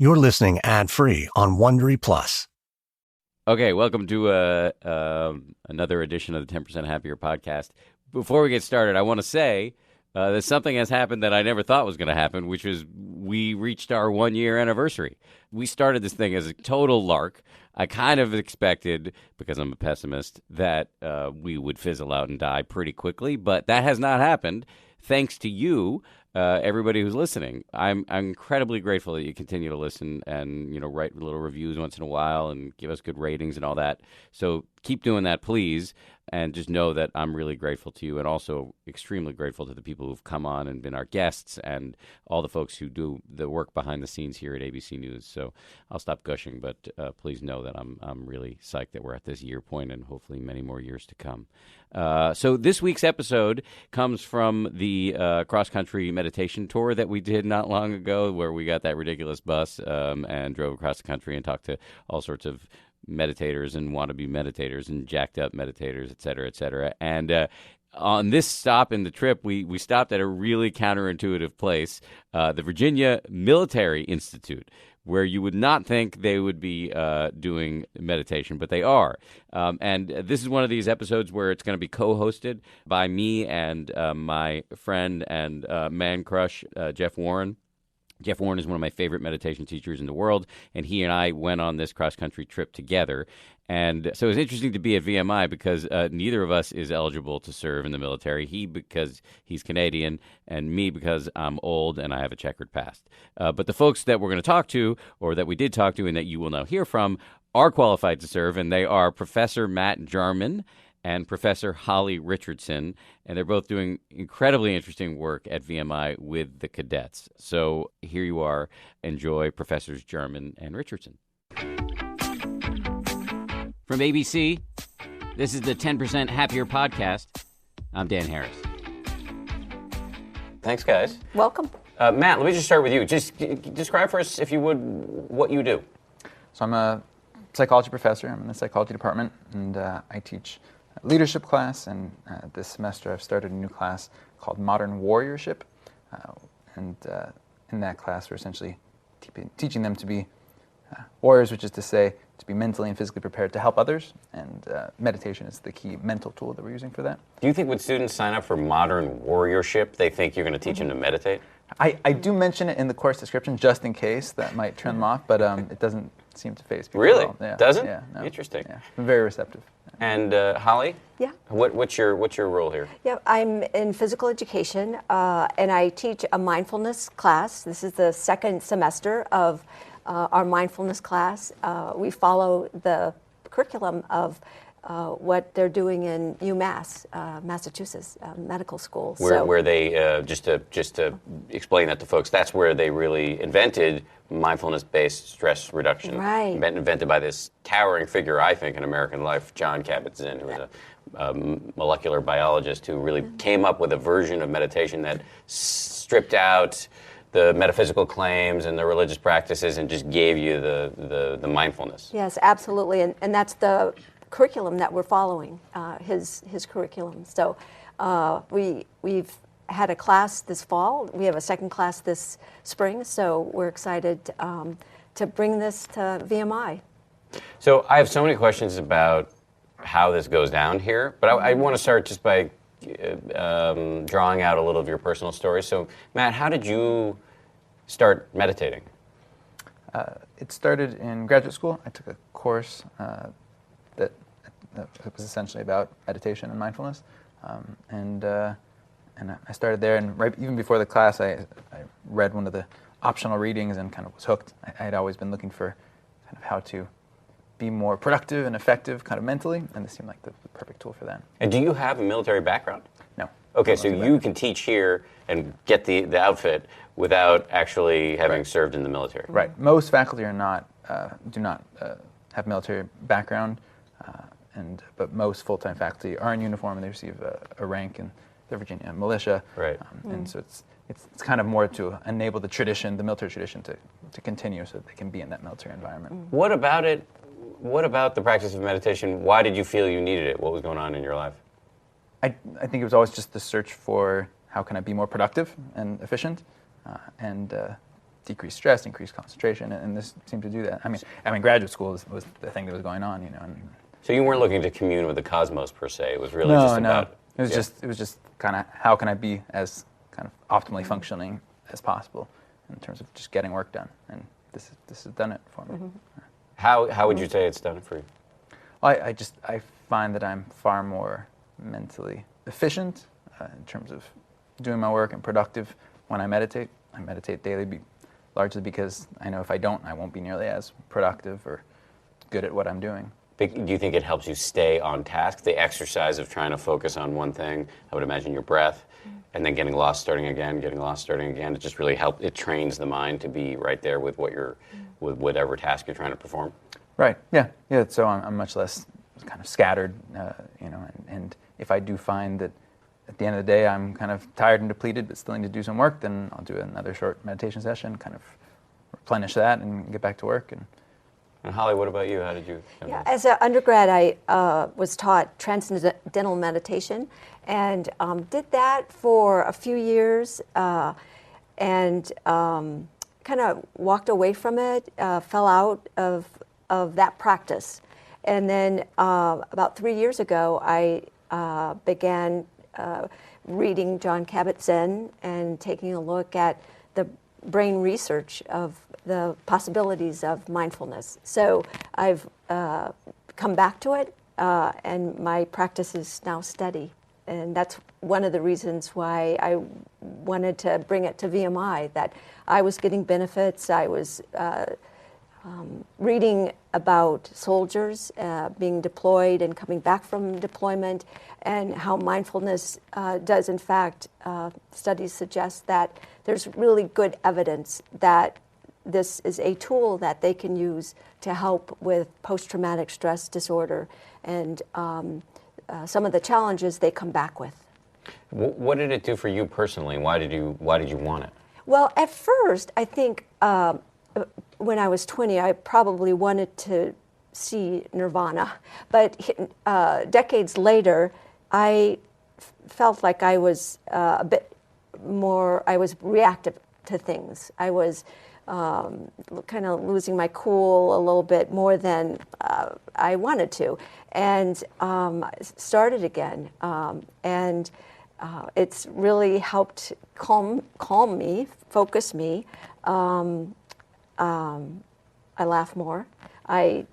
You're listening ad-free on Wondery Plus. Okay, welcome to another edition of the 10% Happier podcast. Before we get started, I want to say that something has happened that I never thought was going to happen, which is we reached our 1-year anniversary. We started this thing as a total lark. I kind of expected, because I'm a pessimist, that we would fizzle out and die pretty quickly, but that has not happened. Thanks to you, everybody who's listening. I'm incredibly grateful that you continue to listen and, write little reviews once in a while and give us good ratings and all that. So keep doing that, please. And just know that I'm really grateful to you, and also extremely grateful to the people who've come on and been our guests and all the folks who do the work behind the scenes here at ABC News. So I'll stop gushing, but please know that I'm really psyched that we're at this year point and hopefully many more years to come. So this week's episode comes from the cross-country meditation tour that we did not long ago, where we got that ridiculous bus and drove across the country and talked to all sorts of meditators and wannabe meditators and jacked up meditators, et cetera, et cetera. And on this stop in the trip, we stopped at a really counterintuitive place, the Virginia Military Institute, where you would not think they would be doing meditation, but they are. And this is one of these episodes where it's going to be co-hosted by me and my friend and man crush, Jeff Warren. Jeff Warren is one of my favorite meditation teachers in the world, and he and I went on this cross-country trip together. And so it was interesting to be at VMI because neither of us is eligible to serve in the military. He because he's Canadian, and me because I'm old and I have a checkered past. But the folks that we're going to talk to, or that we did talk to and that you will now hear from, are qualified to serve, and they are Professor Matt Jarman and Professor Holly Richardson, and they're both doing incredibly interesting work at VMI with the cadets. So here you are. Enjoy Professors Jarman and Richardson. From ABC, this is the 10% Happier podcast. I'm Dan Harris. Thanks, guys. Welcome. Matt, let me just start with you. Just describe for us, if you would, what you do. So I'm a psychology professor. I'm in the psychology department, and I teach leadership class, and this semester I've started a new class called Modern Warriorship, and in that class we're essentially teaching them to be warriors, which is to say to be mentally and physically prepared to help others, and meditation is the key mental tool that we're using for that. Do you think when students sign up for Modern Warriorship, they think you're going to teach them to meditate? I do mention it in the course description just in case that might turn them off, but it doesn't seem to faze people. Really? At all. Yeah. Doesn't? Yeah, no. Interesting. Yeah. I'm very receptive. And Holly? Yeah. What's your role here? Yeah, I'm in physical education, and I teach a mindfulness class. This is the second semester of our mindfulness class. We follow the curriculum of what they're doing in UMass, Massachusetts Medical School. Where they just to explain that to folks, that's where they really invented mindfulness-based stress reduction. Right. Invented by this towering figure, I think, in American life, John Kabat-Zinn, who was a molecular biologist who really came up with a version of meditation that stripped out the metaphysical claims and the religious practices and just gave you the mindfulness. Yes, absolutely, and that's the curriculum that we're following, his curriculum. So we've had a class this fall. We have a second class this spring, so we're excited to bring this to VMI. So I have so many questions about how this goes down here, but I want to start just by drawing out a little of your personal story. So Matt, how did you start meditating? It started in graduate school. I took a course that was essentially about meditation and mindfulness, and I started there. And right even before the class, I read one of the optional readings and kind of was hooked. I had always been looking for kind of how to be more productive and effective, kind of mentally, and this seemed like the perfect tool for that. And do you have a military background? No. Okay, so you can teach here and get the outfit without actually having served in the military. Right. Most faculty are not do not have military background, but most full-time faculty are in uniform and they receive a rank in the Virginia militia. Right. And so it's kind of more to enable the tradition, the military tradition, to continue so that they can be in that military environment. What about it? What about the practice of meditation? Why did you feel you needed it? What was going on in your life? I think it was always just the search for how can I be more productive and efficient, and decrease stress, increase concentration, and this seemed to do that. I mean, graduate school was the thing that was going on, And So you weren't looking to commune with the cosmos per se. It was really no, just about. It was just kind of how can I be as kind of optimally functioning as possible in terms of just getting work done, and this has done it for me. How would you say it's done it for you? Well, I find that I'm far more mentally efficient in terms of doing my work and productive when I meditate. I meditate daily, largely because I know if I don't, I won't be nearly as productive or good at what I'm doing. Do you think it helps you stay on task? The exercise of trying to focus on one thing, I would imagine your breath, and then getting lost, starting again, it just really helps. It trains the mind to be right there with with whatever task you're trying to perform. Right. Yeah. So I'm much less kind of scattered, and if I do find that at the end of the day I'm kind of tired and depleted but still need to do some work, then I'll do another short meditation session, kind of replenish that and get back to work. And Holly, what about you? How did you? Yeah, as an undergrad, I was taught transcendental meditation, and did that for a few years, and kind of walked away from it, fell out of that practice, and then about 3 years ago, I began reading Jon Kabat-Zinn and taking a look at the brain research of the possibilities of mindfulness. So I've come back to it, and my practice is now steady. And that's one of the reasons why I wanted to bring it to VMI, that I was getting benefits. I was reading about soldiers being deployed and coming back from deployment, and how mindfulness does, in fact, studies suggest that there's really good evidence that this is a tool that they can use to help with post-traumatic stress disorder and some of the challenges they come back with. What did it do for you personally? Why did you want it? Well, at first, I think when I was 20, I probably wanted to see nirvana. But decades later, I felt like I was a bit more, I was reactive to things. I was kind of losing my cool a little bit more than I wanted to, and started again. And it's really helped calm me, focus me. I laugh more. I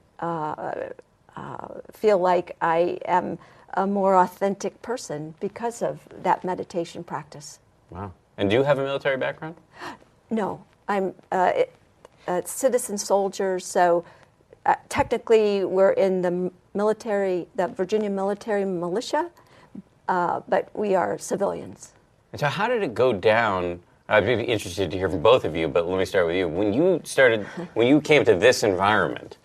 feel like I am a more authentic person because of that meditation practice. Wow. And do you have a military background? No, I'm a citizen soldier, so technically we're in the military, the Virginia military militia, but we are civilians. And so how did it go down? I'd be interested to hear from both of you, but let me start with you. When you came to this environment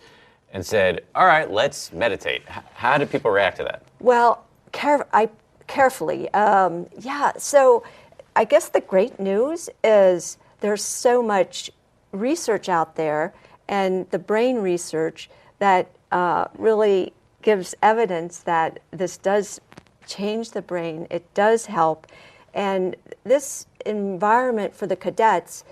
and said, all right, let's meditate, how did people react to that? Well, carefully. So I guess the great news is there's so much research out there, and the brain research that really gives evidence that this does change the brain, it does help. And this environment for the cadets,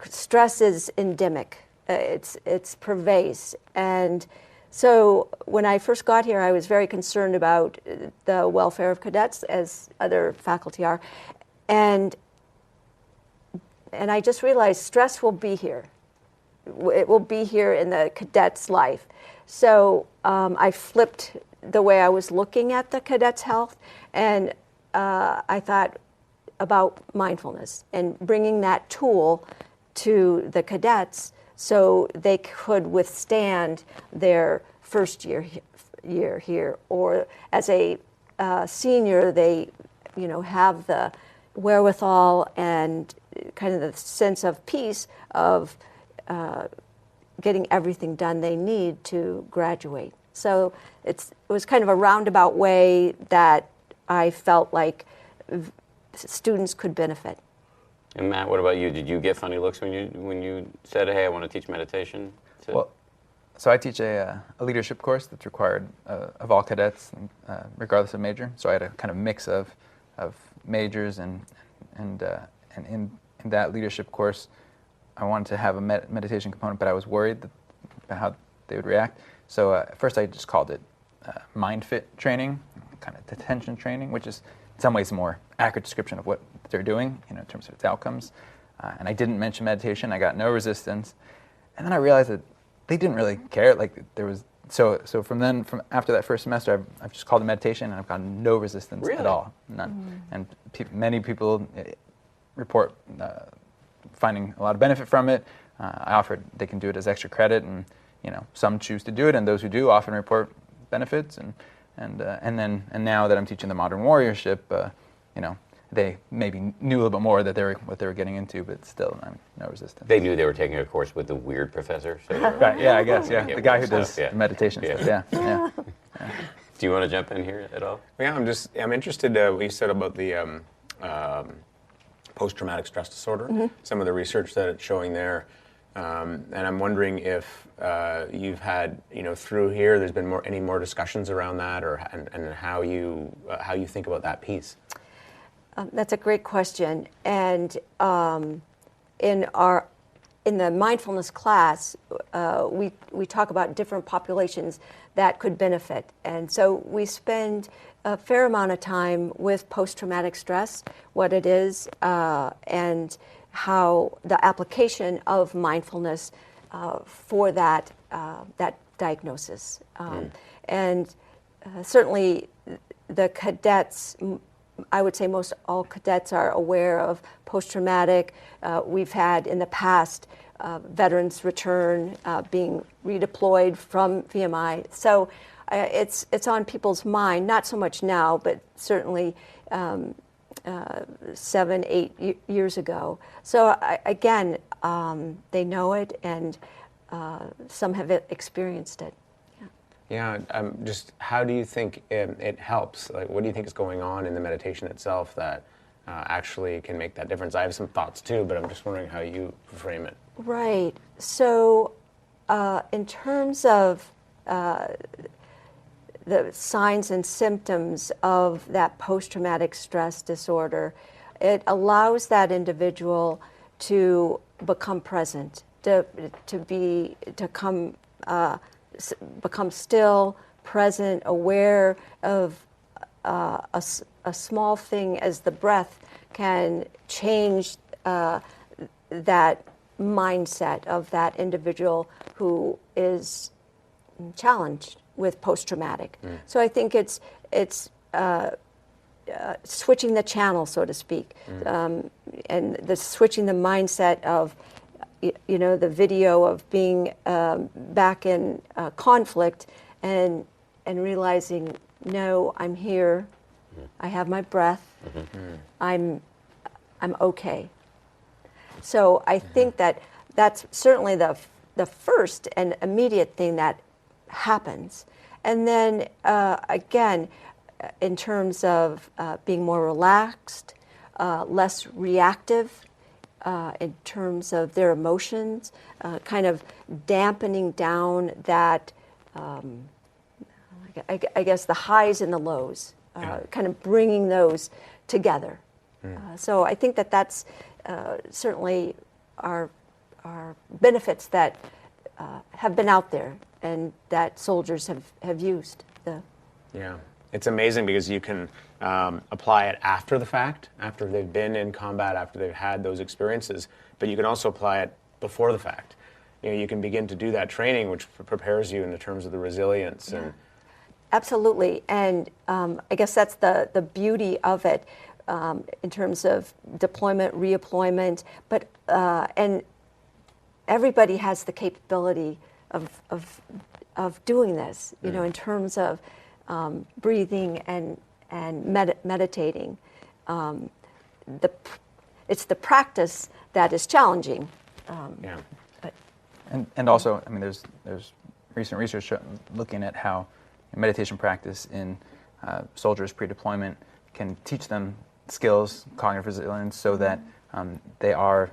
stress is endemic. It's pervasive. And so when I first got here, I was very concerned about the welfare of cadets, as other faculty are. And I just realized stress will be here. It will be here in the cadet's life. So I flipped the way I was looking at the cadets' health, and I thought about mindfulness and bringing that tool to the cadets so they could withstand their first year here, or as a senior, they have the wherewithal and kind of the sense of peace of getting everything done they need to graduate. So it was kind of a roundabout way that I felt like students could benefit. And Matt, what about you? Did you get funny looks when you said, "Hey, I want to teach meditation"? Well, so I teach a leadership course that's required of all cadets, regardless of major. So I had a kind of mix of majors, and in that leadership course, I wanted to have a meditation component, but I was worried about how they would react. So at first I just called it mind fit training, kind of detention training, which is in some ways a more accurate description of what they're doing, in terms of its outcomes. And I didn't mention meditation. I got no resistance. And then I realized that they didn't really care. Like there was so from after that first semester, I've just called it meditation, and I've gotten no resistance at all, none. And many people report finding a lot of benefit from it. I offered they can do it as extra credit, and some choose to do it, and those who do often report benefits. And now that I'm teaching the modern warriorship, they maybe knew a little bit more that what they were getting into, but still, no resistance. They knew they were taking a course with the weird professor. So right, yeah, I guess, yeah. The guy who stuff, does the meditation stuff, yeah. Do you want to jump in here at all? Yeah, I'm interested what you said about the post-traumatic stress disorder, some of the research that it's showing there. And I'm wondering if you've had, through here, there's been any more discussions around that, and how you think about that piece. That's a great question. And in the mindfulness class, we talk about different populations that could benefit. And so we spend a fair amount of time with post-traumatic stress, what it is, and how the application of mindfulness for that diagnosis. And certainly the cadets, I would say most all cadets are aware of post-traumatic. We've had in the past veterans return, being redeployed from VMI. So it's on people's mind, not so much now, but certainly 7, 8 years ago. So again, they know it, and some have experienced it. Yeah, just how do you think it helps? Like, what do you think is going on in the meditation itself that actually can make that difference? I have some thoughts too, but I'm just wondering how you frame it. Right. So in terms of the signs and symptoms of that post-traumatic stress disorder, it allows that individual to become present, to become still, present, aware of a small thing as the breath can change that mindset of that individual who is challenged with post-traumatic. So I think it's switching the channel, so to speak, and switching the mindset of the video of being back in conflict and realizing, no, I'm here, I have my breath, I'm okay. So I think that's certainly the first and immediate thing that happens. And then again, in terms of being more relaxed, less reactive, in terms of their emotions, kind of dampening down that, I guess, the highs and the lows, kind of bringing those together. So I think that's certainly our benefits that have been out there and that soldiers have used. Yeah. It's amazing because you can apply it after the fact, after they've been in combat, after they've had those experiences, but you can also apply it before the fact. You can begin to do that training, which prepares you in the terms of the resilience. Yeah. And absolutely, and I guess that's the beauty of it in terms of deployment, redeployment, but and everybody has the capability of doing this, in terms of breathing and meditating. It's the practice that is challenging. But and also, I mean, there's recent research looking at how meditation practice in soldiers pre-deployment can teach them skills, cognitive resilience, so that they are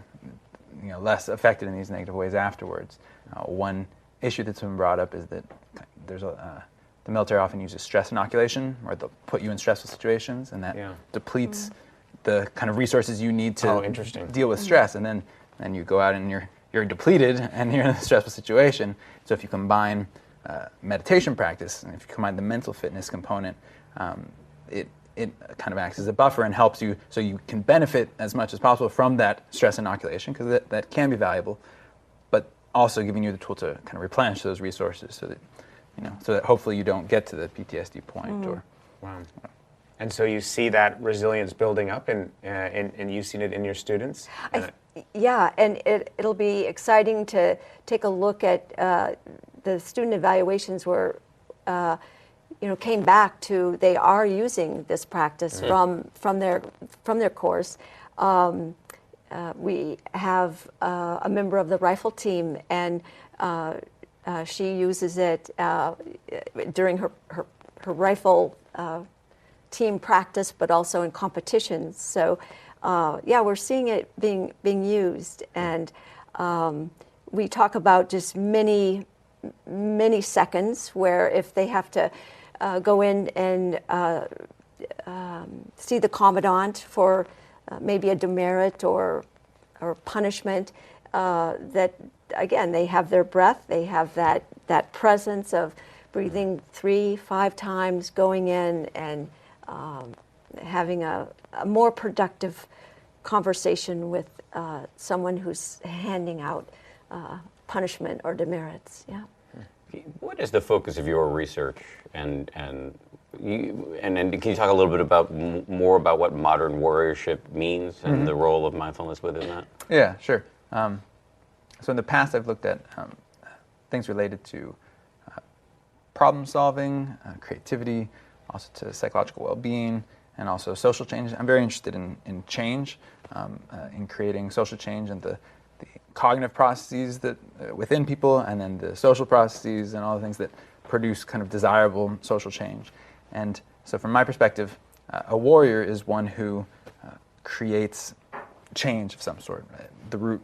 less affected in these negative ways afterwards. One issue that's been brought up is that there's the military often uses stress inoculation, or they'll put you in stressful situations, and that depletes the kind of resources you need to deal with stress. And then you go out and you're depleted and you're in a stressful situation. So if you combine meditation practice, and if you combine the mental fitness component, it kind of acts as a buffer and helps you so you can benefit as much as possible from that stress inoculation, because that can be valuable, but also giving you the tool to kind of replenish those resources so that hopefully you don't get to the PTSD point. Or Wow. And so you see that resilience building up, and you've seen it in your students? Yeah, and it'll be exciting to take a look at the student evaluations where came back to they are using this practice from their course. We have a member of the rifle team, and she uses it during her rifle team practice, but also in competitions. So, we're seeing it being used, and we talk about just many seconds where if they have to go in and see the commandant for maybe a demerit or punishment, that again they have their breath, they have that presence of breathing 3-5 times, going in and having a more productive conversation with someone who's handing out punishment or demerits. Yeah. What is the focus of your research, and can you talk a little bit more about what modern warriorship means and the role of mindfulness within that? Yeah, sure. So in the past, I've looked at things related to problem solving, creativity, also to psychological well-being, and also social change. I'm very interested in change, in creating social change and the cognitive processes that within people, and then the social processes and all the things that produce kind of desirable social change. And so from my perspective, a warrior is one who creates change of some sort. The root,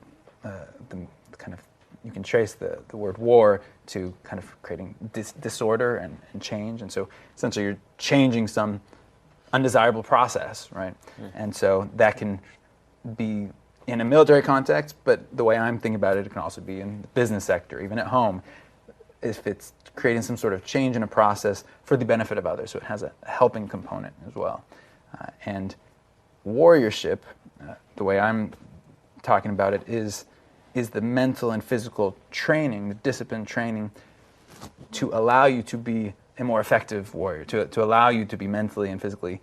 you can trace the word war to kind of creating disorder and change. And so essentially you're changing some undesirable process, right? And so that can be in a military context, but the way I'm thinking about it, it can also be in the business sector, even at home, if it's creating some sort of change in a process for the benefit of others. So it has a helping component as well. And warriorship, the way I'm talking about it, is the mental and physical training, the discipline training to allow you to be a more effective warrior, to allow you to be mentally and physically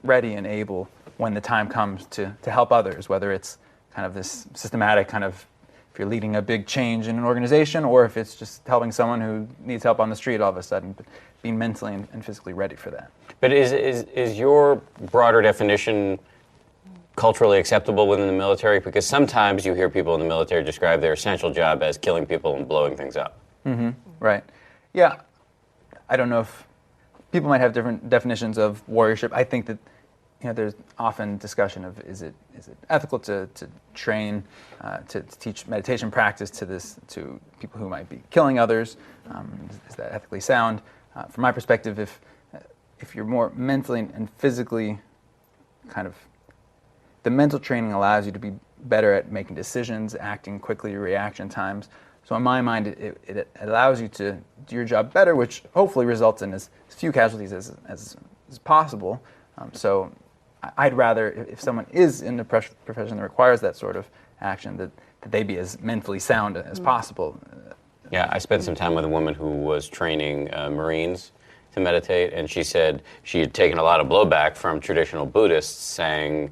ready and able when the time comes to help others, whether it's kind of this systematic kind of, if you're leading a big change in an organization, or if it's just helping someone who needs help on the street all of a sudden, but being mentally and physically ready for that. But is your broader definition culturally acceptable within the military? Because sometimes you hear people in the military describe their essential job as killing people and blowing things up. Right. Yeah. I don't know if people might have different definitions of warriorship. I think that there's often discussion of is it ethical to train, to teach meditation practice to people who might be killing others? Is that ethically sound? From my perspective, if you're more mentally and physically kind of, the mental training allows you to be better at making decisions, acting quickly, reaction times. So in my mind, it allows you to do your job better, which hopefully results in as few casualties as possible. So I'd rather, if someone is in a profession that requires that sort of action, that they be as mentally sound as possible. Yeah, I spent some time with a woman who was training Marines to meditate, and she said she had taken a lot of blowback from traditional Buddhists saying,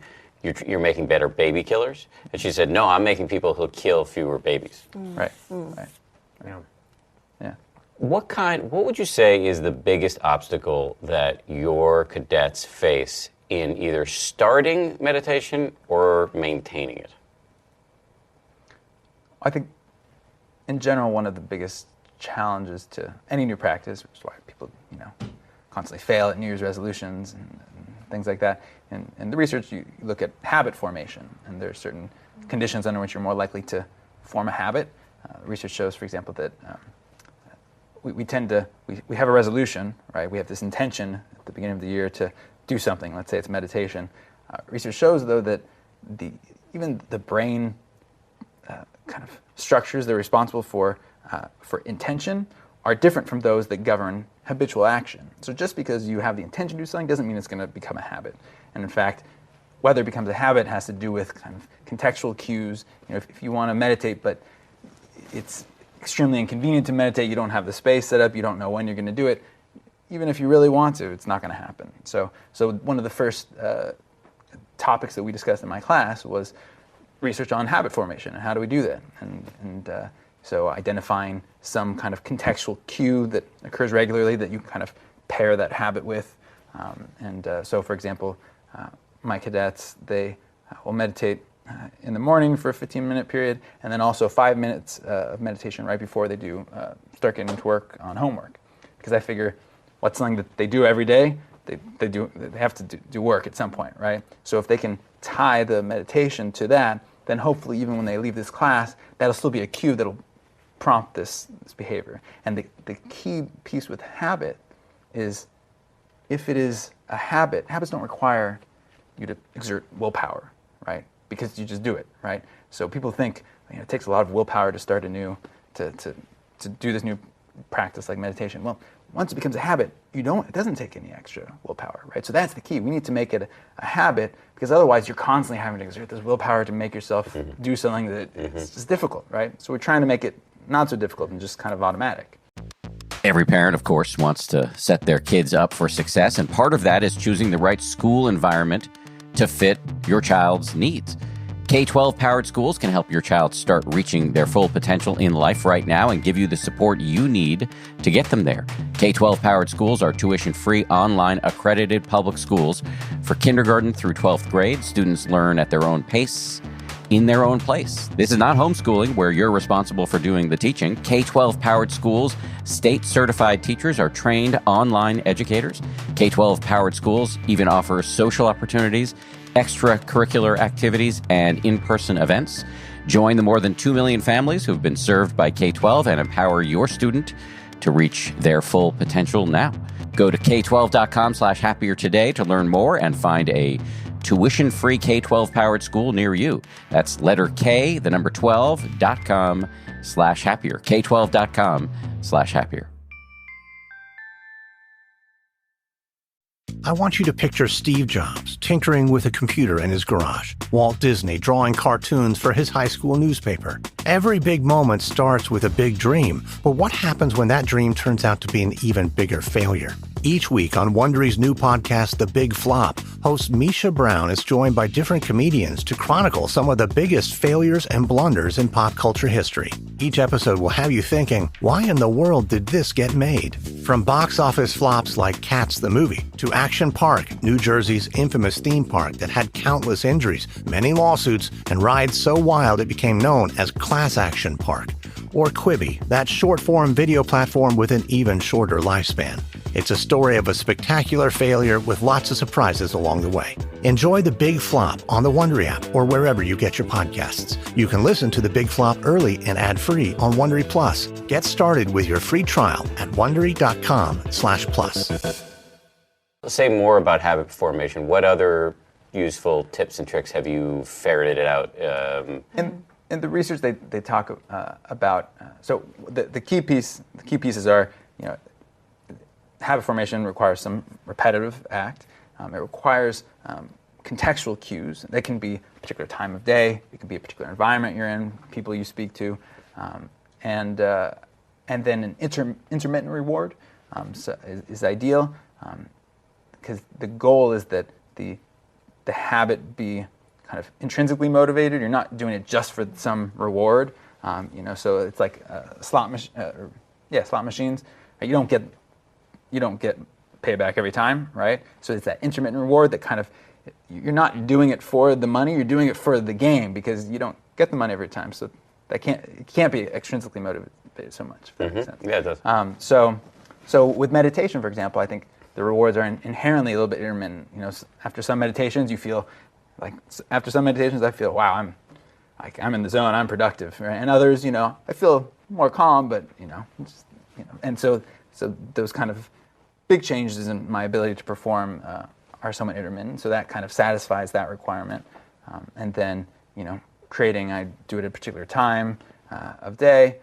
you're making better baby killers. And she said, no, I'm making people who'll kill fewer babies. Right. Yeah. What would you say is the biggest obstacle that your cadets face in either starting meditation or maintaining it? I think, in general, one of the biggest challenges to any new practice, which is why people, constantly fail at New Year's resolutions and things like that. In the research, you look at habit formation, and there are certain conditions under which you're more likely to form a habit. Research shows, for example, that we have a resolution, right? We have this intention at the beginning of the year to do something. Let's say it's meditation. Research shows, though, that even the brain kind of structures that are responsible for intention are different from those that govern habitual action. So just because you have the intention to do something doesn't mean it's going to become a habit. And in fact, whether it becomes a habit has to do with kind of contextual cues. If you want to meditate, but it's extremely inconvenient to meditate, you don't have the space set up, you don't know when you're going to do it, even if you really want to, it's not going to happen. So one of the first topics that we discussed in my class was research on habit formation and how do we do that. So identifying some kind of contextual cue that occurs regularly that you kind of pair that habit with. So for example, my cadets, they will meditate in the morning for a 15-minute period, and then also 5 minutes of meditation right before they do start getting to work on homework. Because I figure what's something that they do every day, they have to do work at some point, right? So if they can tie the meditation to that, then hopefully even when they leave this class, that'll still be a cue that'll prompt this behavior. And the key piece with habit is if it is a habit, habits don't require you to exert willpower, right? Because you just do it, right? So people think it takes a lot of willpower to start to do this new practice like meditation. Well, once it becomes a habit, it doesn't take any extra willpower, right? So that's the key. We need to make it a habit, because otherwise you're constantly having to exert this willpower to make yourself do something that is just difficult, right? So we're trying to make it not so difficult and just kind of automatic. Every parent, of course, wants to set their kids up for success, and part of that is choosing the right school environment to fit your child's needs. K-12 powered schools can help your child start reaching their full potential in life right now and give you the support you need to get them there. K-12 powered schools are tuition-free, online, accredited public schools. For kindergarten through 12th grade, students learn at their own pace, in their own place. This is not homeschooling where you're responsible for doing the teaching. K-12 powered schools, state certified teachers are trained online educators. K-12 powered schools even offer social opportunities, extracurricular activities, and in-person events. Join the more than 2 million families who've been served by K-12 and empower your student to reach their full potential now. Go to k12.com/happier today to learn more and find a tuition-free K-12 powered school near you. That's letter K, the number 12.com/happier. K12.com/happier. I want you to picture Steve Jobs tinkering with a computer in his garage, Walt Disney drawing cartoons for his high school newspaper. Every big moment starts with a big dream, but what happens when that dream turns out to be an even bigger failure? Each week on Wondery's new podcast, The Big Flop, host Misha Brown is joined by different comedians to chronicle some of the biggest failures and blunders in pop culture history. Each episode will have you thinking, why in the world did this get made? From box office flops like Cats the movie, to Action Park, New Jersey's infamous theme park that had countless injuries, many lawsuits, and rides so wild it became known as Class Action Park. Or Quibi, that short-form video platform with an even shorter lifespan. It's a story of a spectacular failure with lots of surprises along the way. Enjoy The Big Flop on the Wondery app or wherever you get your podcasts. You can listen to The Big Flop early and ad-free on Wondery Plus. Get started with your free trial at Wondery.com/plus. Let's say more about habit formation. What other useful tips and tricks have you ferreted out? In the research, they talk about so the key pieces are, habit formation requires some repetitive act. It requires contextual cues. That can be a particular time of day. It can be a particular environment you're in, people you speak to, and then an intermittent reward is ideal, because the goal is that the habit be kind of intrinsically motivated. You're not doing it just for some reward. So it's like slot machines. You don't get payback every time, right? So it's that intermittent reward that kind of, you're not doing it for the money, you're doing it for the game, because you don't get the money every time. So it can't be extrinsically motivated so much, if that makes sense. Yeah, it does. So with meditation, for example, I think the rewards are inherently a little bit intermittent. After some meditations, you feel like, wow, I'm in the zone, I'm productive, right? And others, I feel more calm, but and so those kind of big changes in my ability to perform are somewhat intermittent. So that kind of satisfies that requirement. And then, creating, I do it at a particular time of day.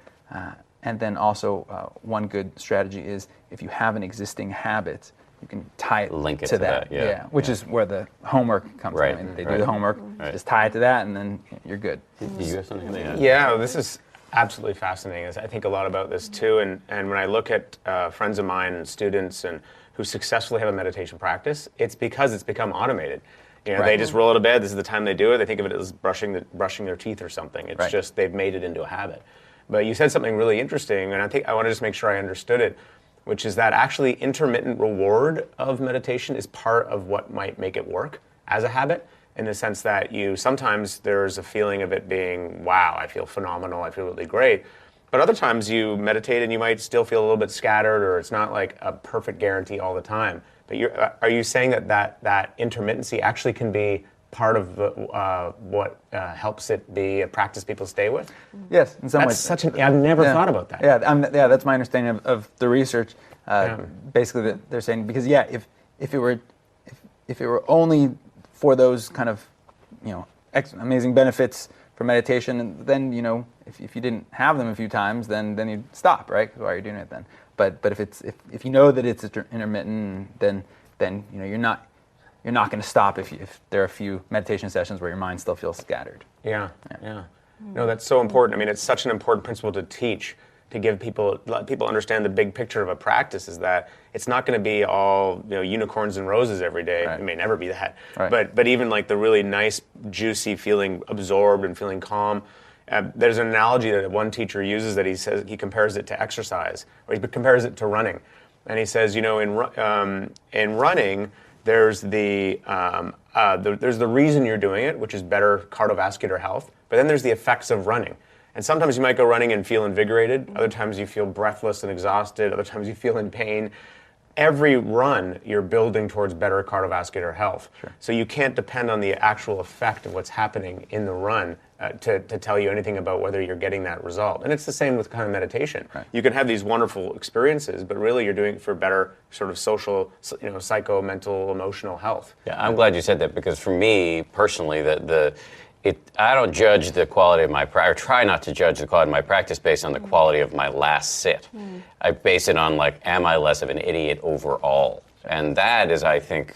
And then also one good strategy is if you have an existing habit, you can tie it, Link it to that, yeah. which is where the homework comes Right, from. And they right. do the homework, Right. just tie it to that, and then you're good. Do you have something? Yeah, this is absolutely fascinating. I think a lot about this too, and when I look at friends of mine and students and who successfully have a meditation practice, it's because it's become automated. You know, Right. they just roll out of bed. This is the time they do it. They think of it as brushing their teeth or something. It's Right. just they've made it into a habit. But you said something really interesting, and I think I want to just make sure I understood it, which is that actually intermittent reward of meditation is part of what might make it work as a habit, in the sense that sometimes there's a feeling of it being, wow, I feel phenomenal, I feel really great. But other times you meditate and you might still feel a little bit scattered, or it's not like a perfect guarantee all the time. But are you saying that intermittency actually can be part of what helps it be a practice people stay with? Yes, in some That's ways. I've never thought about that. Yeah, that's my understanding of the research. Basically, that they're saying, because if it were only for those kind of amazing benefits for meditation, then if you didn't have them a few times, then you'd stop, right? 'Cause why are you doing it then? But if you know that it's intermittent, then you're not going to stop if there are a few meditation sessions where your mind still feels scattered. Yeah. No, that's so important. I mean, it's such an important principle to teach, to let people understand the big picture of a practice, is that it's not going to be all unicorns and roses every day. Right. It may never be that. Right. But even like the really nice, juicy feeling absorbed and feeling calm. There's an analogy that one teacher uses that he compares it to exercise, or he compares it to running, and he says, in running, there's the reason you're doing it, which is better cardiovascular health, but then there's the effects of running. And sometimes you might go running and feel invigorated, other times you feel breathless and exhausted, other times you feel in pain. Every run, you're building towards better cardiovascular health. Sure. So you can't depend on the actual effect of what's happening in the run to tell you anything about whether you're getting that result. And it's the same with kind of meditation. Right. You can have these wonderful experiences, but really you're doing it for better sort of social, psycho, mental, emotional health. Yeah, I'm glad you said that, because for me personally, I don't judge the quality of my practice, or try not to judge the quality of my practice based on the quality of my last sit. I base it on am I less of an idiot overall? And that is, I think,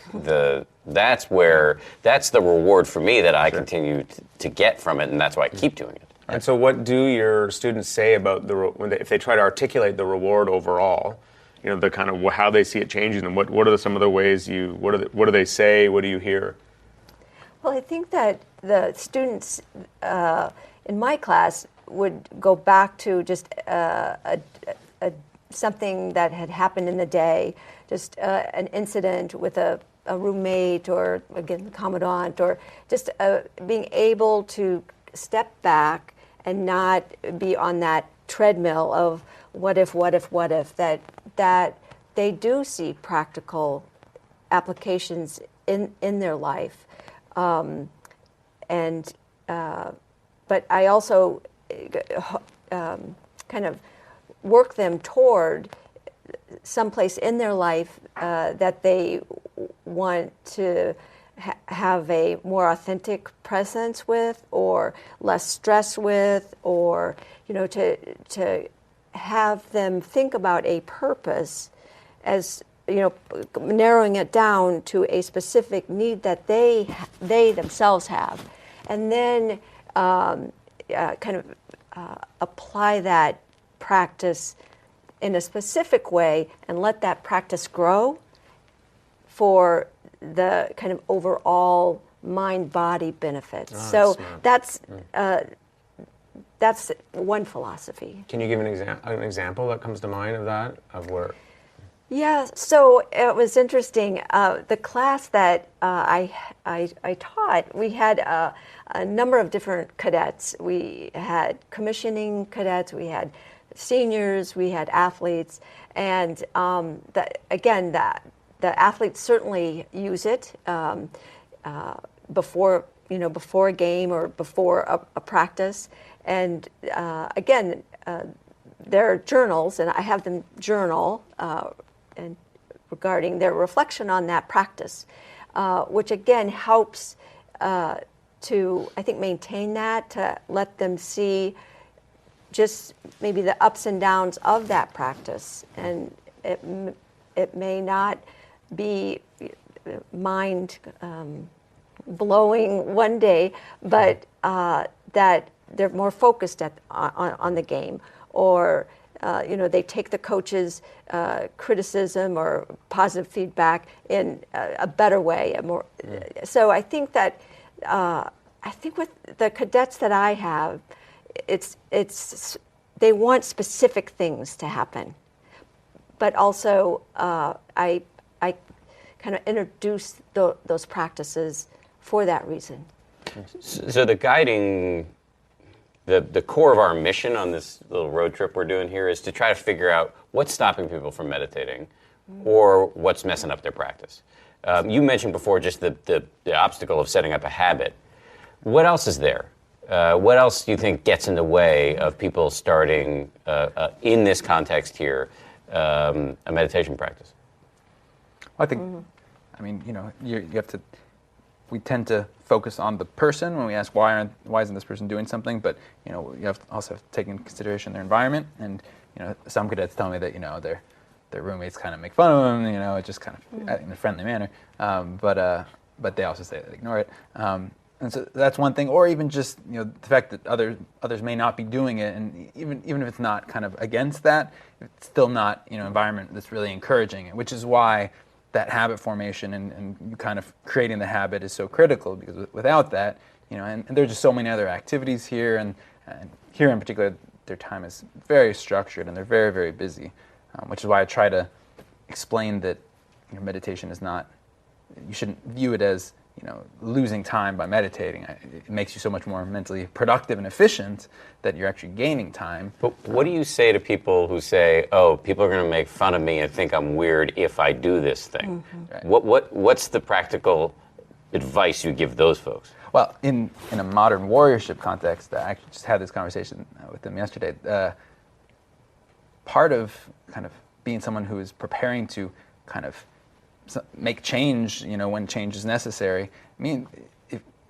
that's the reward for me that I continue to get from it, and that's why I keep doing it. Right. And so what do your students say about if they try to articulate the reward overall, the kind of how they see it changing, and what are some of the ways what do they say, what do you hear? Well, I think that the students in my class would go back to just something that had happened in the day, just an incident with a roommate, or again, the commandant, or just being able to step back and not be on that treadmill of what if, that they do see practical applications in their life. But I also kind of work them toward someplace in their life that they want to have a more authentic presence with, or less stress with, or to have them think about a purpose as narrowing it down to a specific need that they themselves have, and then apply that practice in a specific way and let that practice grow for the kind of overall mind-body benefits. So that's one philosophy. Can you give an example that comes to mind of that, of where? Yeah, so it was interesting. The class that I taught, we had a number of different cadets. We had commissioning cadets, we had seniors, we had athletes, and the athletes certainly use it before a game or before a practice. And there are journals, and I have them journal and regarding their reflection on that practice, which again helps to, I think, maintain that, to let them see just maybe the ups and downs of that practice. And it may not be mind blowing one day, but that they're more focused on the game, or they take the coach's criticism or positive feedback in a better way. So I think that with the cadets that I have, it's they want specific things to happen, but also I kind of introduce those practices for that reason. So the guiding, the core of our mission on this little road trip we're doing here is to try to figure out what's stopping people from meditating, or what's messing up their practice. You mentioned before just the obstacle of setting up a habit. What else is there? What else do you think gets in the way of people starting, in this context here, a meditation practice? I think, I mean, you have to. We tend to focus on the person when we ask why isn't this person doing something, but you have to also have to take into consideration their environment. And some cadets tell me that their roommates kind of make fun of them, just kind of in a friendly manner. But they also say they ignore it. And so that's one thing, or even just the fact that others may not be doing it, and even if it's not kind of against that, it's still not environment that's really encouraging it, which is why that habit formation and kind of creating the habit is so critical, because without that, and there's just so many other activities here, and here in particular, their time is very structured and they're very, very busy, which is why I try to explain that meditation is not, you shouldn't view it as losing time by meditating. It makes you so much more mentally productive and efficient that you're actually gaining time. But what do you say to people who say, "Oh, people are going to make fun of me and think I'm weird if I do this thing"? Right. What's the practical advice you give those folks? Well, in a modern warriorship context, I actually just had this conversation with them yesterday. Part of kind of being someone who is preparing to kind of make change, when change is necessary, it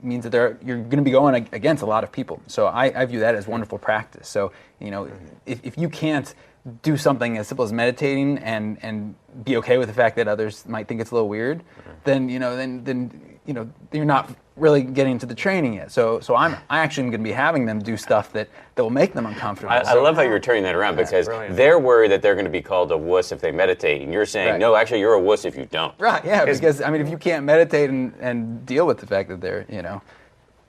means that you're going to be going against a lot of people. So I view that as wonderful practice. So, if you can't do something as simple as meditating and be okay with the fact that others might think it's a little weird, then you're not really getting to the training yet. So I actually am going to be having them do stuff that will make them uncomfortable. I love how you're turning that around, because they're worried that they're going to be called a wuss if they meditate, and you're saying, no, actually you're a wuss if you don't. Right, yeah, because if you can't meditate and deal with the fact that they're,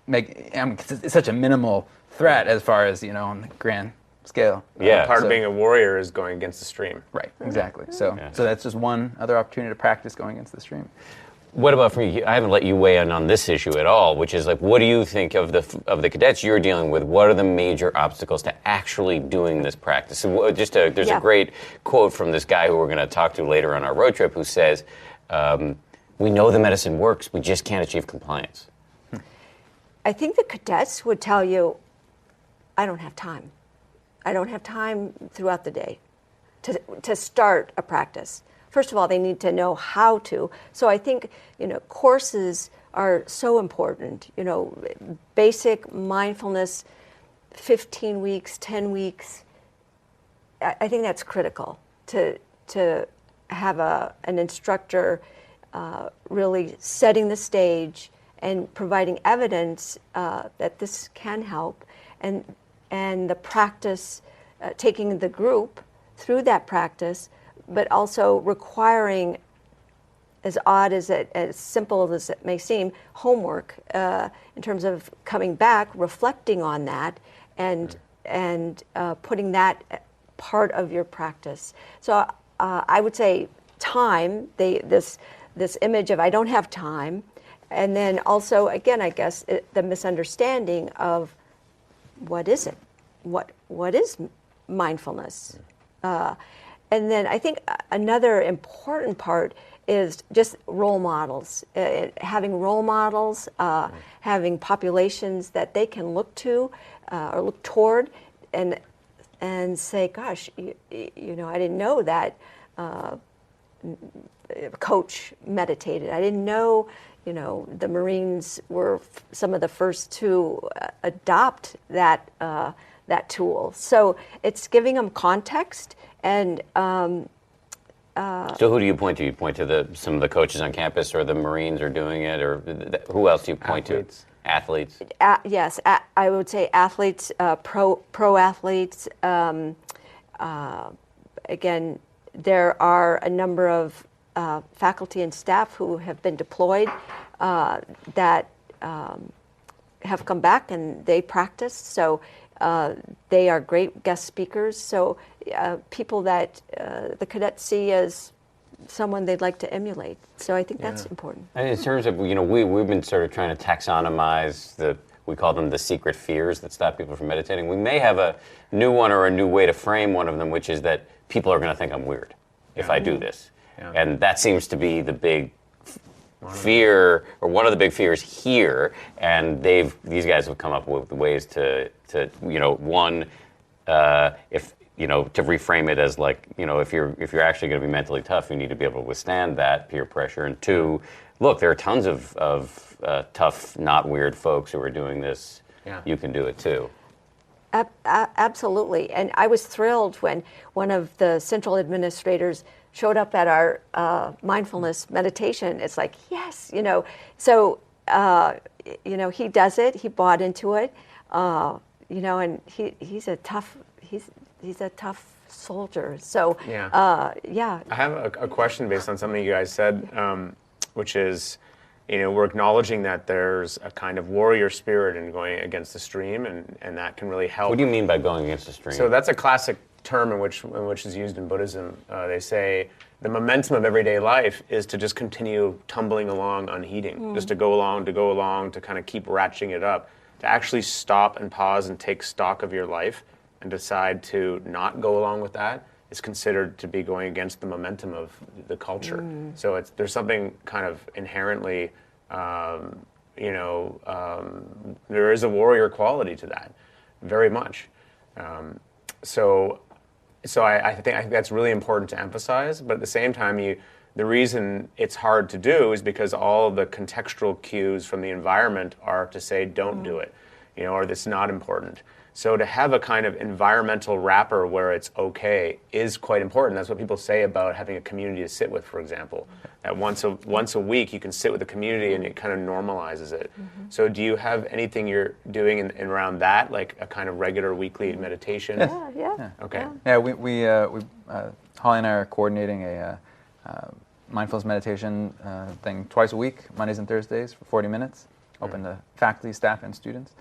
it's such a minimal threat as far as, on the grand scale. Yeah. Part of being a warrior is going against the stream. Right, exactly. So that's just one other opportunity to practice going against the stream. What about for you? I haven't let you weigh in on this issue at all, which is like, what do you think of the cadets you're dealing with? What are the major obstacles to actually doing this practice? So there's a great quote from this guy who we're going to talk to later on our road trip, who says, "We know the medicine works, we just can't achieve compliance." I think the cadets would tell you, I don't have time. I don't have time throughout the day to start a practice. First of all, they need to know how to. So I think, courses are so important. Basic mindfulness, 15 weeks, 10 weeks. I think that's critical to have an instructor really setting the stage and providing evidence that this can help, and the practice, taking the group through that practice, but also requiring, as simple as it may seem, homework in terms of coming back, reflecting on that, and putting that part of your practice. So I would say time. This image of I don't have time, and then also again, I guess the misunderstanding of what is it, what is mindfulness. And then I think another important part is just role models, having role models, having populations that they can look to or look toward, and say, gosh, I didn't know that coach meditated. I didn't know, the Marines were some of the first to adopt that tool. So it's giving them context and. So who do you point to? You point to some of the coaches on campus, or the Marines are doing it, or who else do you point to? Athletes. Yes, I would say athletes, pro athletes. Again, there are a number of faculty and staff who have been deployed that have come back and they practice. So they are great guest speakers. So people that the cadets see as someone they'd like to emulate. So I think that's important. And in terms of, we've been sort of trying to taxonomize we call them the secret fears that stop people from meditating. We may have a new one or a new way to frame one of them, which is that people are going to think I'm weird if I do this. Yeah. And that seems to be the big fear, or one of the big fears here. And these guys have come up with ways to one, if to reframe it as like, if you're actually going to be mentally tough, you need to be able to withstand that peer pressure. And two, look, there are tons of tough, not weird folks who are doing this. Yeah. You can do it too. Absolutely. And I was thrilled when one of the central administrators showed up at our mindfulness meditation. It's like, yes, So, he does it. He bought into it. And he's a tough soldier. So, yeah. I have a question based on something you guys said, which is, we're acknowledging that there's a kind of warrior spirit in going against the stream, and that can really help. What do you mean by going against the stream? So that's a classic term in which is used in Buddhism. They say the momentum of everyday life is to just continue tumbling along unheeding, just to go along, to kind of keep ratcheting it up, to actually stop and pause and take stock of your life and decide to not go along with that is considered to be going against the momentum of the culture. So there's something kind of inherently, there is a warrior quality to that, very much. So I think that's really important to emphasize. But at the same time, the reason it's hard to do is because all the contextual cues from the environment are to say, don't do it, or that's not important. So to have a kind of environmental wrapper where it's okay is quite important. That's what people say about having a community to sit with, for example. That once a week you can sit with the community and it kind of normalizes it. So do you have anything you're doing in around that, like a kind of regular weekly meditation? Yeah. Okay. Yeah, we Holly and I are coordinating a mindfulness meditation thing twice a week, Mondays and Thursdays for 40 minutes, open to faculty, staff, and students.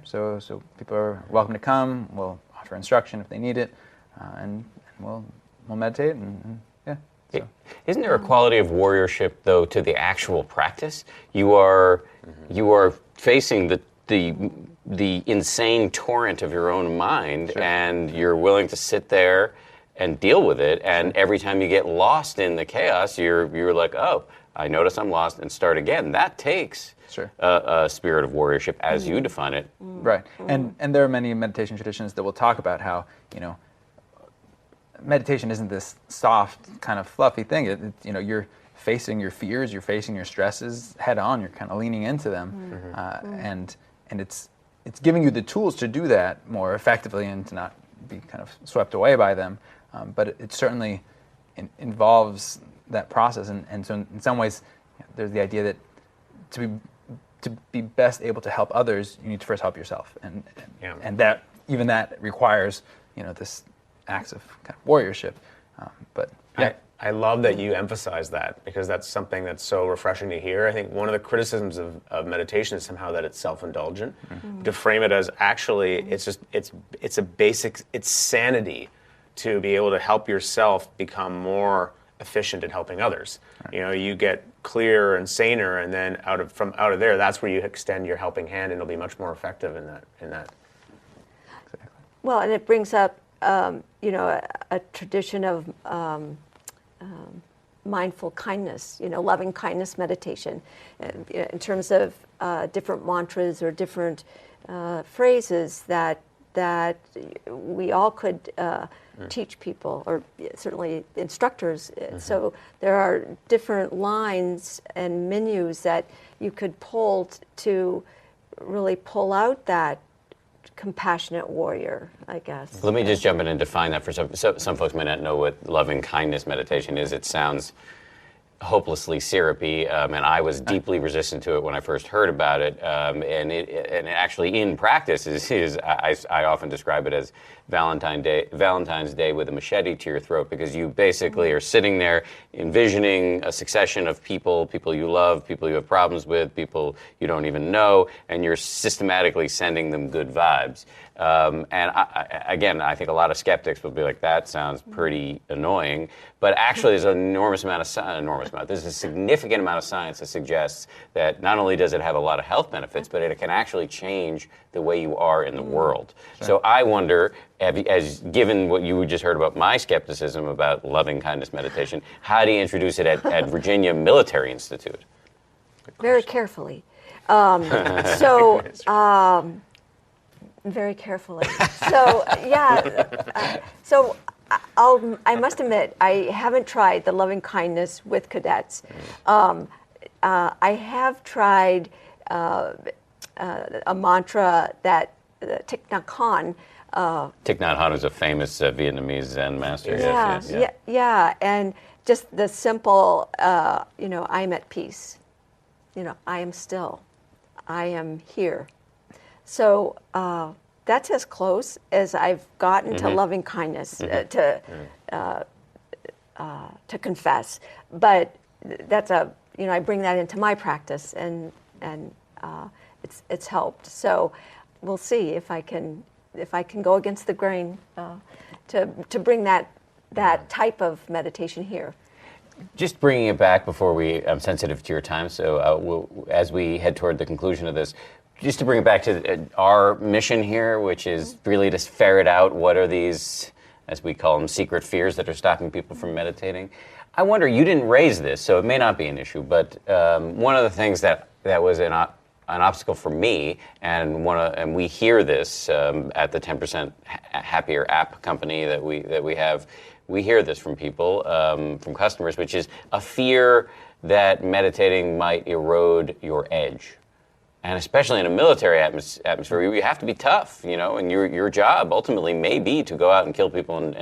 So people are welcome to come. We'll offer instruction if they need it, and we'll meditate and yeah. So. Isn't there a quality of warriorship though to the actual practice? You are facing the insane torrent of your own mind, sure. And you're willing to sit there and deal with it. And every time you get lost in the chaos, you're like, oh, I notice I'm lost, and start again. That takes. Sure. A spirit of warriorship as you define it. Right. And there are many meditation traditions that will talk about how, meditation isn't this soft, kind of fluffy thing. You're facing your fears, you're facing your stresses head on, you're kind of leaning into them. And it's giving you the tools to do that more effectively and to not be kind of swept away by them. But it certainly involves that process. And so in some ways, there's the idea that to be best able to help others, you need to first help yourself, and that even that requires this acts of kind of warriorship. But yeah. I love that you emphasize that, because that's something that's so refreshing to hear. I think one of the criticisms of meditation is somehow that it's self-indulgent. To frame it as actually it's a basic, it's sanity to be able to help yourself become more efficient at helping others. Right. You get clearer and saner, and then out of there, that's where you extend your helping hand, and it'll be much more effective in that. Exactly. Well, and it brings up a tradition of mindful kindness, loving kindness meditation, in terms of different mantras or different phrases that that we all could teach people, or certainly instructors. So there are different lines and menus that you could pull to really pull out that compassionate warrior, I guess. Let me just jump in and define that for some folks may not know what loving kindness meditation is. It sounds hopelessly syrupy, and I was deeply resistant to it when I first heard about it. And it actually, in practice, I often describe it as Valentine's Day with a machete to your throat, because you basically are sitting there envisioning a succession of people you love, people you have problems with, people you don't even know, and you're systematically sending them good vibes. And I think a lot of skeptics will be like, that sounds pretty annoying. But actually, there's there's a significant amount of science that suggests that not only does it have a lot of health benefits, but it can actually change the way you are in the world. Sure. So I wonder, as given what you just heard about my skepticism about loving kindness meditation, how do you introduce it at Virginia Military Institute? Very carefully. Very carefully. So yeah. I must admit, I haven't tried the loving kindness with cadets. I have tried a mantra that Thich Nhat Hanh. Thich Nhat Hanh is a famous Vietnamese Zen master. Yeah, and just the simple, I'm at peace. I am still. I am here. So that's as close as I've gotten to loving kindness, to confess. But that's I bring that into my practice, and it's helped. So we'll see if I can go against the grain to bring that type of meditation here. Just bringing it back before I'm sensitive to your time, so as we head toward the conclusion of this, just to bring it back to our mission here, which is really to ferret out what are these, as we call them, secret fears that are stopping people from meditating. I wonder, you didn't raise this, so it may not be an issue, but one of the things that was an obstacle for me, and we hear this at the 10% Happier app company that we have. We hear this from people, from customers, which is a fear that meditating might erode your edge. And especially in a military atmosphere, you have to be tough, and your job ultimately may be to go out and kill people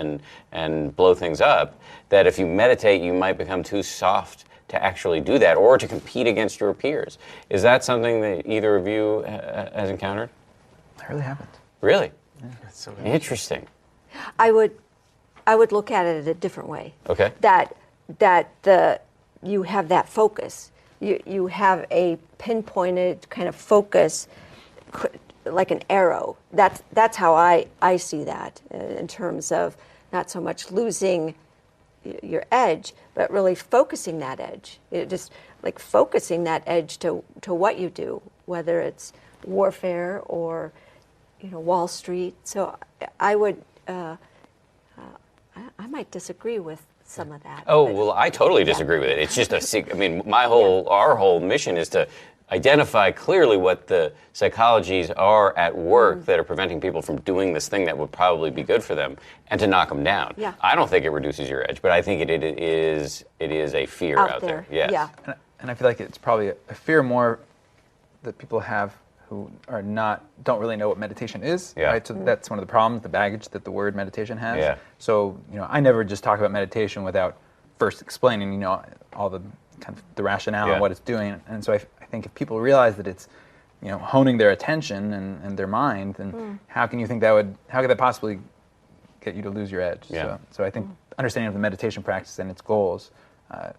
and blow things up, that if you meditate, you might become too soft to actually do that, or to compete against your peers. Is that something that either of you has encountered? I really haven't. Really? Yeah. That's so Interesting. I would look at it a different way. Okay. That you have that focus. You have a pinpointed kind of focus, like an arrow. That's how I see that in terms of not so much losing your edge, but really focusing that edge. Just like focusing that edge to what you do, whether it's warfare or Wall Street. So I would I might disagree with some of that. Oh, well, I totally disagree with it. It's just our whole mission is to identify clearly what the psychologies are at work that are preventing people from doing this thing that would probably be good for them, and to knock them down. Yeah. I don't think it reduces your edge, but I think it is a fear out there. Yes. Yeah. And I feel like it's probably a fear more that people have who don't really know what meditation is. Yeah. Right? So that's one of the problems, the baggage that the word meditation has. Yeah. So I never just talk about meditation without first explaining all the kind of the rationale and what it's doing. And so I think if people realize that it's honing their attention and their mind, then how could that possibly get you to lose your edge? Yeah. So I think understanding of the meditation practice and its goals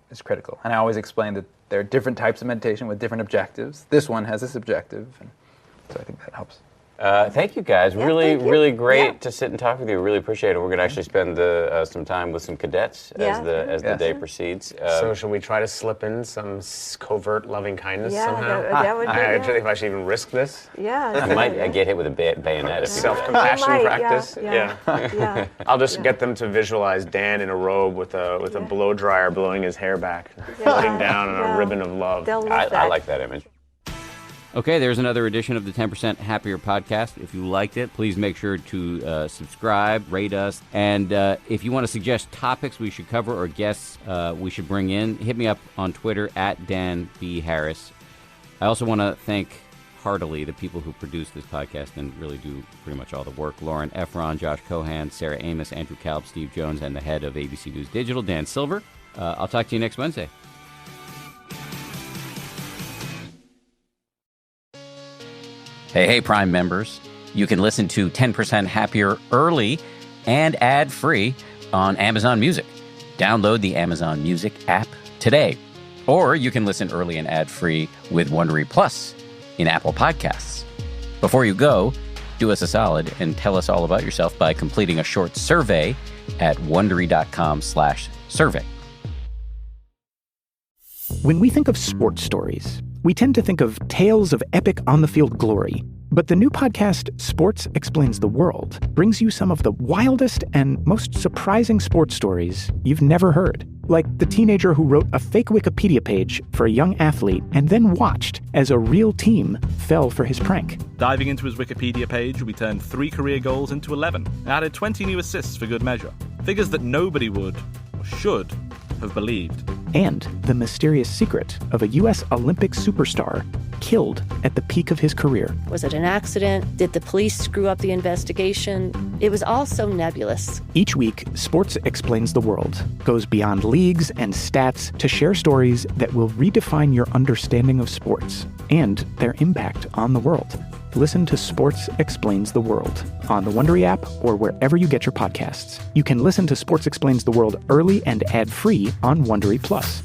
is critical. And I always explain that there are different types of meditation with different objectives. This one has this objective, and so I think that helps. Thank you, guys. Yeah, really, thank you. really great Yeah. to sit and talk with you. Really appreciate it. We're going to actually spend some time with some cadets as the day proceeds. So should we try to slip in some covert loving kindness Yeah, somehow? that would be, I don't know if I should even risk this. Yeah. You might get hit with a bayonet. If you do that. Self-compassion You might, practice. Yeah. I'll just get them to visualize Dan in a robe with a blow dryer blowing his hair back, floating down on a ribbon of love. They'll love that. I like that image. Okay, there's another edition of the 10% Happier podcast. If you liked it, please make sure to subscribe, rate us, and if you want to suggest topics we should cover or guests we should bring in, hit me up on Twitter at Dan B. Harris. I also want to thank heartily the people who produce this podcast and really do pretty much all the work. Lauren Efron, Josh Cohan, Sarah Amos, Andrew Kalb, Steve Jones, and the head of ABC News Digital, Dan Silver. I'll talk to you next Wednesday. Hey, Prime members. You can listen to 10% Happier early and ad-free on Amazon Music. Download the Amazon Music app today. Or you can listen early and ad-free with Wondery Plus in Apple Podcasts. Before you go, do us a solid and tell us all about yourself by completing a short survey at Wondery.com/survey. When we think of sports stories, we tend to think of tales of epic on-the-field glory. But the new podcast, Sports Explains the World, brings you some of the wildest and most surprising sports stories you've never heard. Like the teenager who wrote a fake Wikipedia page for a young athlete and then watched as a real team fell for his prank. Diving into his Wikipedia page, we turned 3 career goals into 11, added 20 new assists for good measure. Figures that nobody would, or should, have believed. And the mysterious secret of a U.S. Olympic superstar killed at the peak of his career. Was it an accident? Did the police screw up the investigation? It was all so nebulous. Each week, Sports Explains the World goes beyond leagues and stats to share stories that will redefine your understanding of sports and their impact on the world. Listen to Sports Explains the World on the Wondery app or wherever you get your podcasts. You can listen to Sports Explains the World early and ad-free on Wondery Plus.